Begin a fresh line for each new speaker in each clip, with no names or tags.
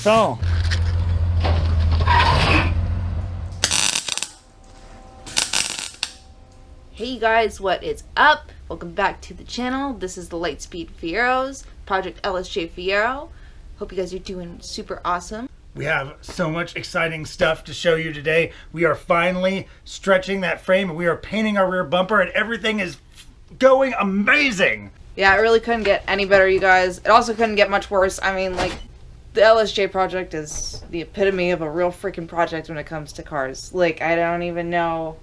So,
hey guys, what is up? Welcome back to the channel. This is the Lightspeed Fieros, Project Fiero. Hope you guys are doing super awesome.
we have so much exciting stuff to show you today. We are finally stretching that frame and we are painting our rear bumper and everything is going amazing.
Yeah, it really couldn't get any better, you guys. It also couldn't get much worse. I mean, like, the LSJ project is the epitome of a real freaking project when it comes to cars. Like, I don't even know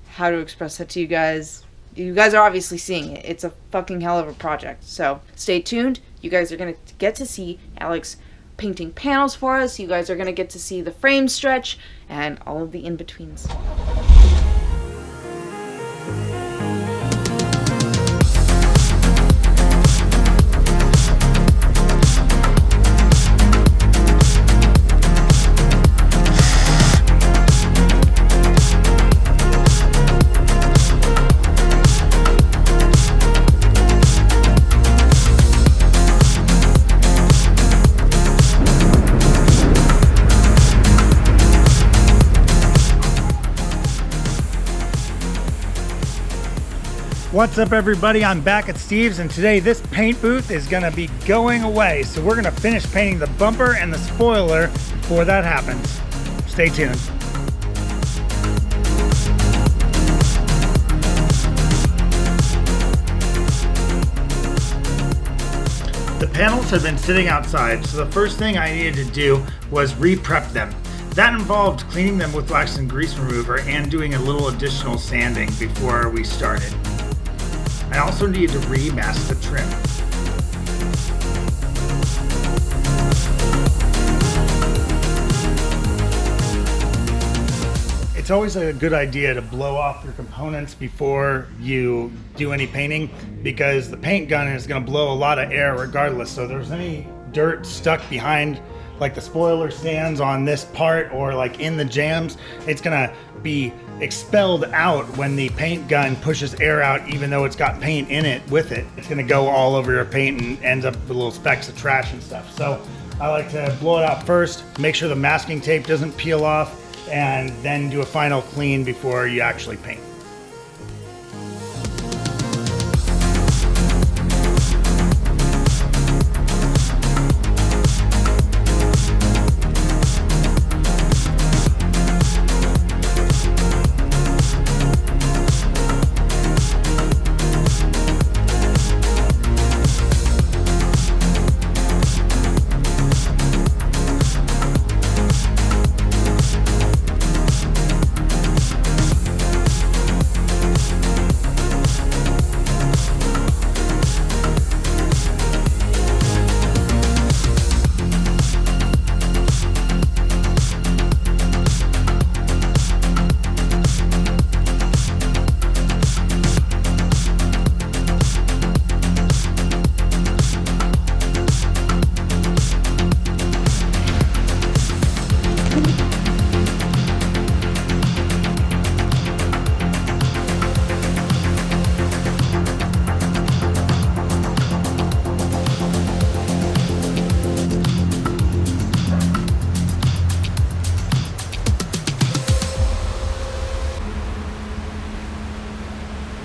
how to express that to you guys. You guys are obviously seeing it. It's a fucking hell of a project. So stay tuned. You guys are going to get to see Alex painting panels for us. You guys are going to get to see the frame stretch and all of the in-betweens.
What's up everybody, I'm back at Steve's and today this paint booth is gonna be going away. So we're gonna finish painting the bumper and the spoiler before that happens. Stay tuned. The panels have been sitting outside, so the first thing I needed to do was re-prep them. That involved cleaning them with wax and grease remover and doing a little additional sanding before we started. I also needed to remask the trim. It's always a good idea to blow off your components before you do any painting because the paint gun is going to blow a lot of air regardless. So if there's any dirt stuck behind like the spoiler stands on this part or like in the jams, it's gonna be expelled out when the paint gun pushes air out, even though it's got paint in it with it. It's gonna go all over your paint and ends up with little specks of trash and stuff. So I like to blow it out first, make sure the masking tape doesn't peel off, and then do a final clean before you actually paint.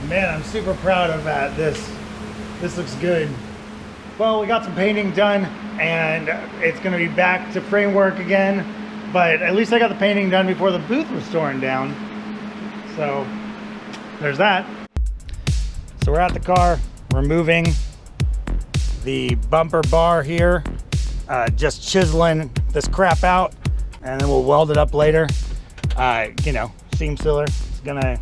Man, I'm super proud of that. This looks good. Well, we got some painting done and it's gonna be back to framework again, but at least I got the painting done before the booth was torn down. So there's that. So we're at the car, we're moving the bumper bar here, just chiseling this crap out and then we'll weld it up later. You know, seam sealer, it's gonna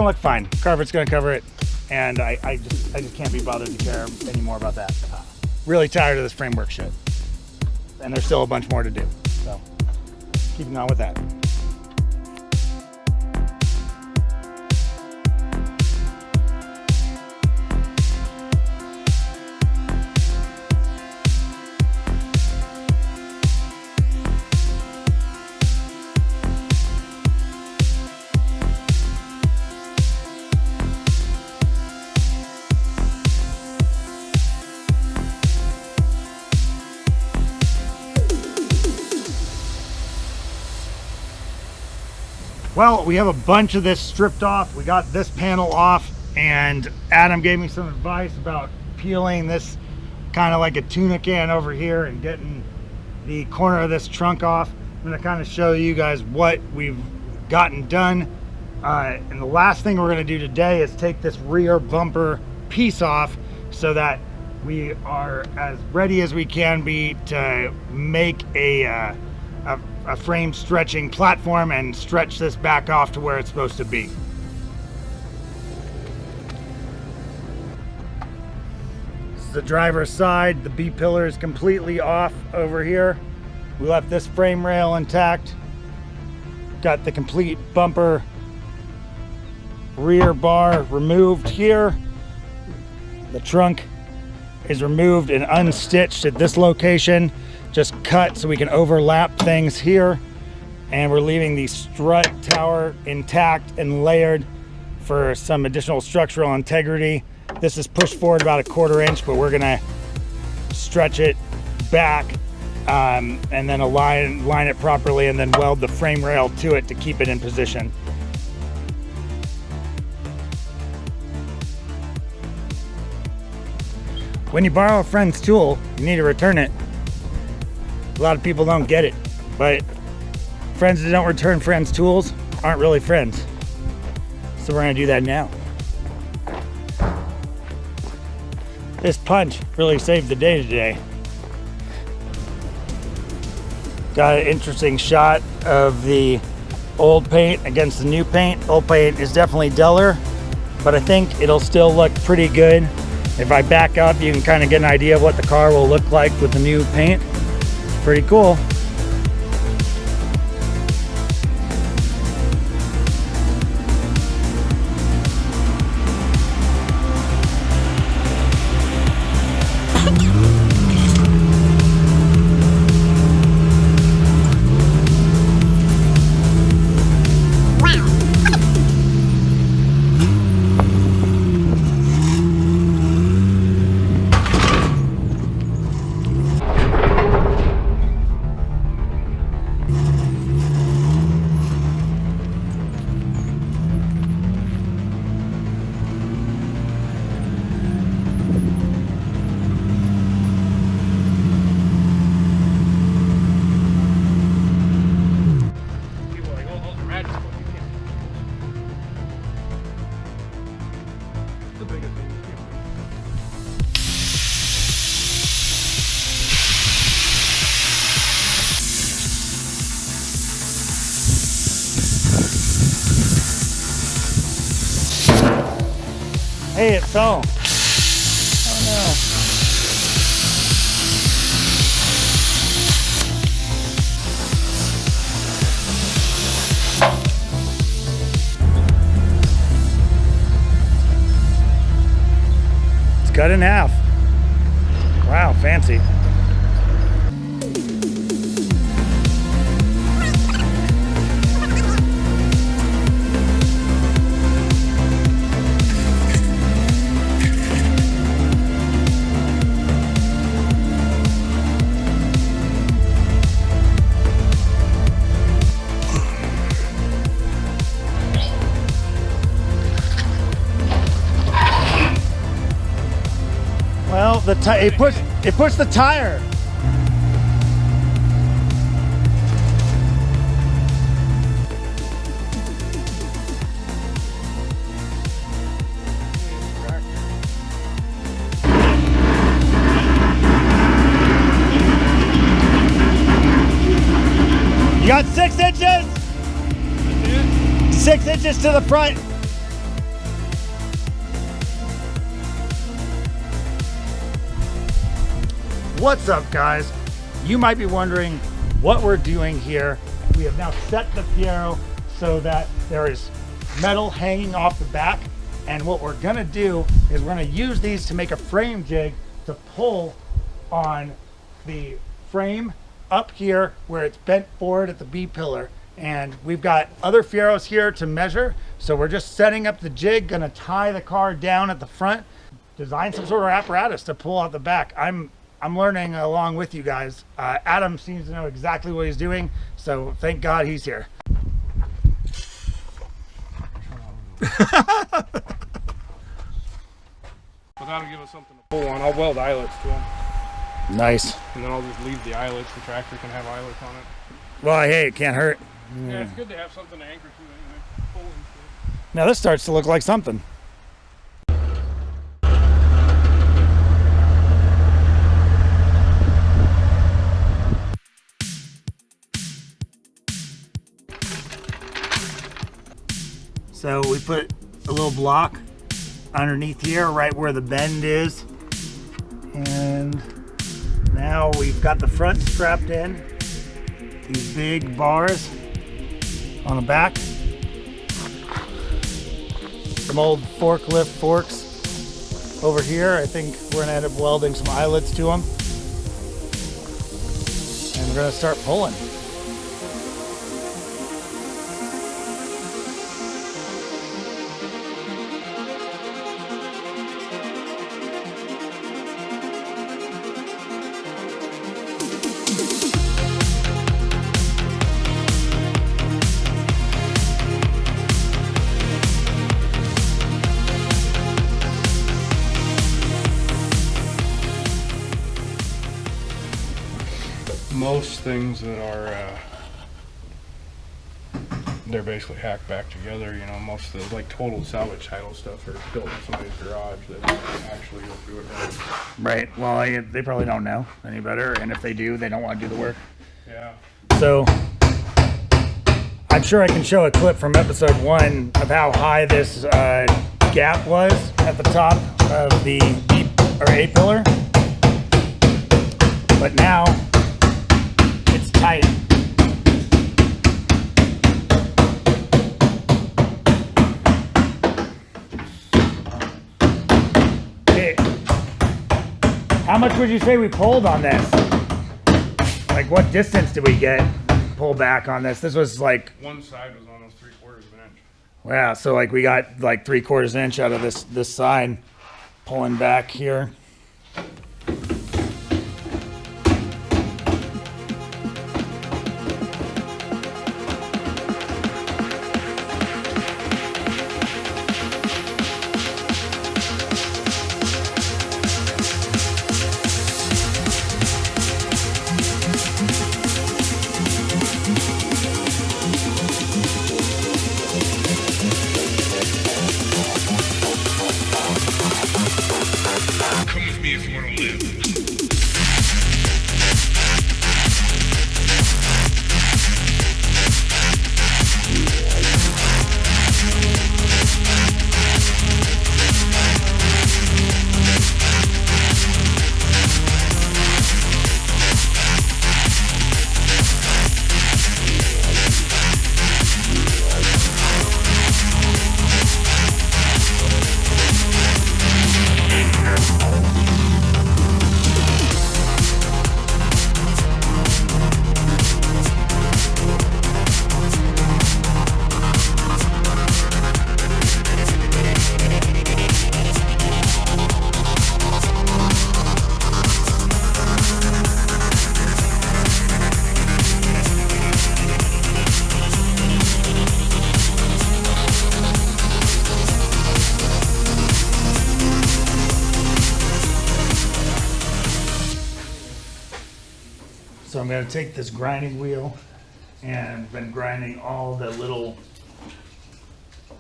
look fine. Carpet's gonna cover it, and I just can't be bothered to care anymore about that. Really tired of this framework shit, and there's still a bunch more to do. So keeping on with that. Well, we have a bunch of this stripped off. We got this panel off, and Adam gave me some advice about peeling this kind of like a tuna can over here and getting the corner of this trunk off. I'm going to kind of show you guys what we've gotten done. And the last thing we're going to do today is take this rear bumper piece off so that we are as ready as we can be to make a frame stretching platform and stretch this back off to where it's supposed to be. This is the driver's side. The B pillar is completely off over here. We left this frame rail intact. Got the complete bumper rear bar removed here. The trunk is removed and unstitched at this location, just cut so we can overlap things here. And we're leaving the strut tower intact and layered for some additional structural integrity. This is pushed forward about 1/4 inch, but we're gonna stretch it back and then line it properly and then weld the frame rail to it to keep it in position. When you borrow a friend's tool, you need to return it. A lot of people don't get it, but friends that don't return friends' tools aren't really friends. So we're gonna do that now. This punch really saved the day today. Got an interesting shot of the old paint against the new paint. Old paint is definitely duller, but I think it'll still look pretty good. If I back up, you can kind of get an idea of what the car will look like with the new paint. It's pretty cool. Hey, it fell. Oh no. It's cut in half. Wow, fancy. Well, it pushed the tire. You got 6 inches? 6 inches to the front. What's up, guys? You might be wondering what we're doing here. We have now set the Fiero so that there is metal hanging off the back, and what we're gonna do is we're gonna use these to make a frame jig to pull on the frame up here where it's bent forward at the B pillar. And we've got other Fieros here to measure, so we're just setting up the jig, gonna tie the car down at the front, design some sort of apparatus to pull out the back. I'm learning along with you guys. Adam seems to know exactly what he's doing, so thank God he's here.
But that'll give us something to pull on. I'll weld eyelets to them.
Nice.
And then I'll just leave the eyelets. The tractor can have eyelets on it.
Well, hey, it can't hurt.
Yeah, it's good to have something to anchor to anyway. Pull into.
Now this starts to look like something. So we put a little block underneath here, right where the bend is. And now we've got the front strapped in. These big bars on the back. Some old forklift forks over here. I think we're gonna end up welding some eyelets to them. And we're gonna start pulling.
Most things that are, they're basically hacked back together. You know, most of the like total salvage title stuff are built in somebody's garage that actually go through it right.
Right. Well, they probably don't know any better, and if they do, they don't want to do the work.
Yeah.
So I'm sure I can show a clip from episode 1 of how high this gap was at the top of the A pillar, but now it's tight. Okay. How much would you say we pulled on this? Like, what distance did we get pull back on this? This was like,
One side was almost 3/4 of an inch.
wow, so like we got like 3/4 inch out of this side pulling back here.
Come with me if you want to live.
So I'm going to take this grinding wheel, and I've been grinding all the little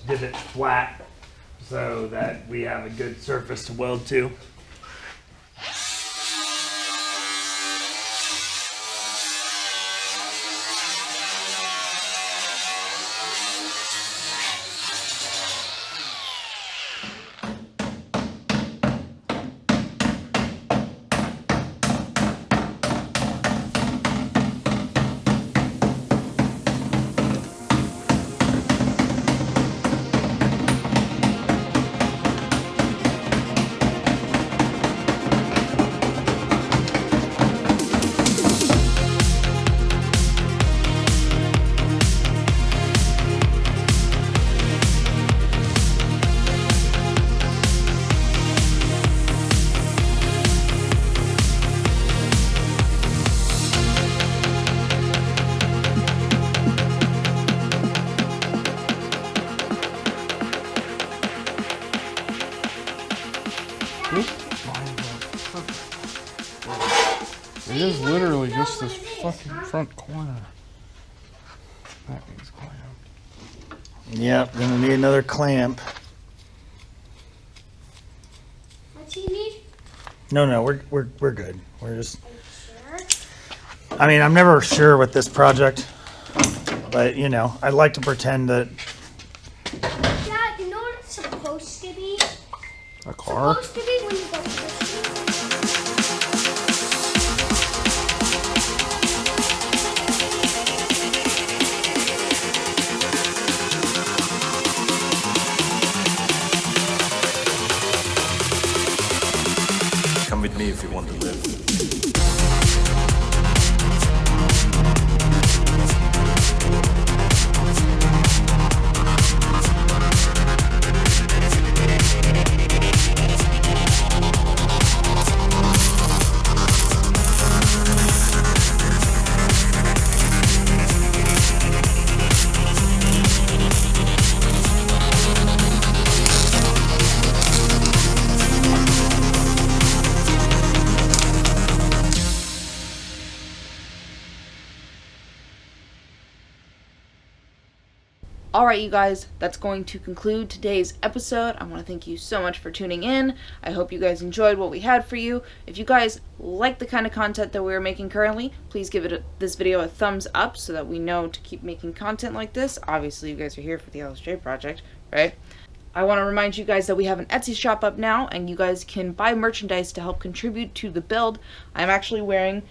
divots flat so that we have a good surface to weld to.
It is literally just this fucking front corner. That needs clamped.
Yep, gonna need another clamp.
What do you need?
No, we're good. We're just.
Sure.
I mean, I'm never sure with this project, but you know, I'd like to pretend that.
Dad, you know what it's supposed to be?
A car?
Supposed to be when you go fishing.
Come with me if you want to live.
Alright, you guys, that's going to conclude today's episode. I want to thank you so much for tuning in. I hope you guys enjoyed what we had for you. If you guys like the kind of content that we're making currently, please give this video a thumbs up so that we know to keep making content like this. Obviously, you guys are here for the LSJ project, right? I want to remind you guys that we have an Etsy shop up now, and you guys can buy merchandise to help contribute to the build. I'm actually wearing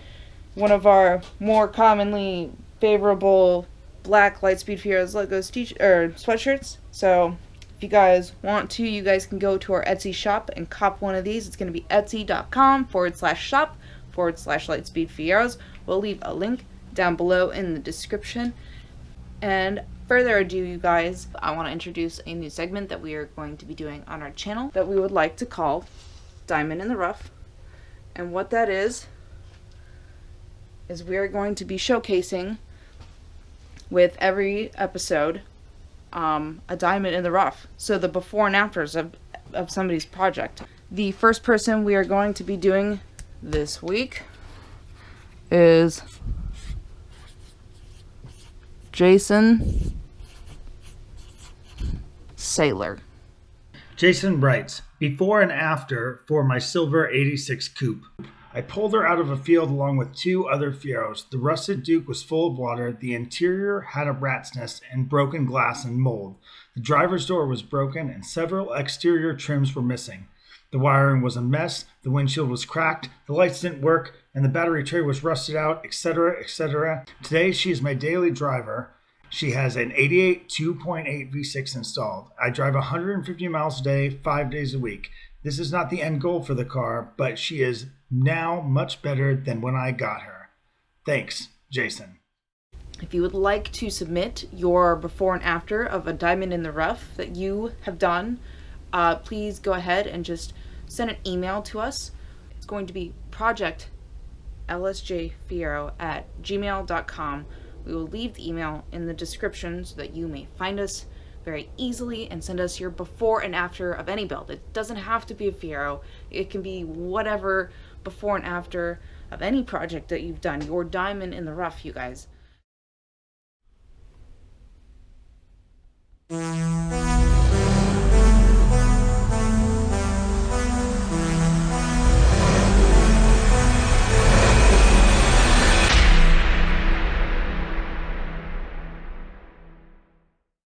one of our more commonly favorable black Lightspeed Fiero's Legos sweatshirts. So if you guys want to, you guys can go to our Etsy shop and cop one of these. It's going to be etsy.com/shop/Lightspeed Fieros. We'll leave a link down below in the description. And further ado, you guys, I want to introduce a new segment that we are going to be doing on our channel that we would like to call Diamond in the Rough. And what that is we are going to be showcasing with every episode a diamond in the rough. So the before and afters of somebody's project. The first person we are going to be doing this week is Jason Saler.
Jason writes, before and after for my silver 86 coupe. I pulled her out of a field along with two other Fieros. The rusted Duke was full of water. The interior had a rat's nest and broken glass and mold. The driver's door was broken and several exterior trims were missing. The wiring was a mess. The windshield was cracked. The lights didn't work and the battery tray was rusted out, etc., etc. Today she is my daily driver. She has an 88 2.8 V6 installed. I drive 150 miles a day, 5 days a week. This is not the end goal for the car, but she is now much better than when I got her. Thanks, Jason.
If you would like to submit your before and after of a diamond in the rough that you have done, please go ahead and just send an email to us. It's going to be Projectlsjfiero@gmail.com. We will leave the email in the description so that you may find us very easily and send us your before and after of any build. It doesn't have to be a Fiero. It can be whatever before and after of any project that you've done. Your diamond in the rough, you guys.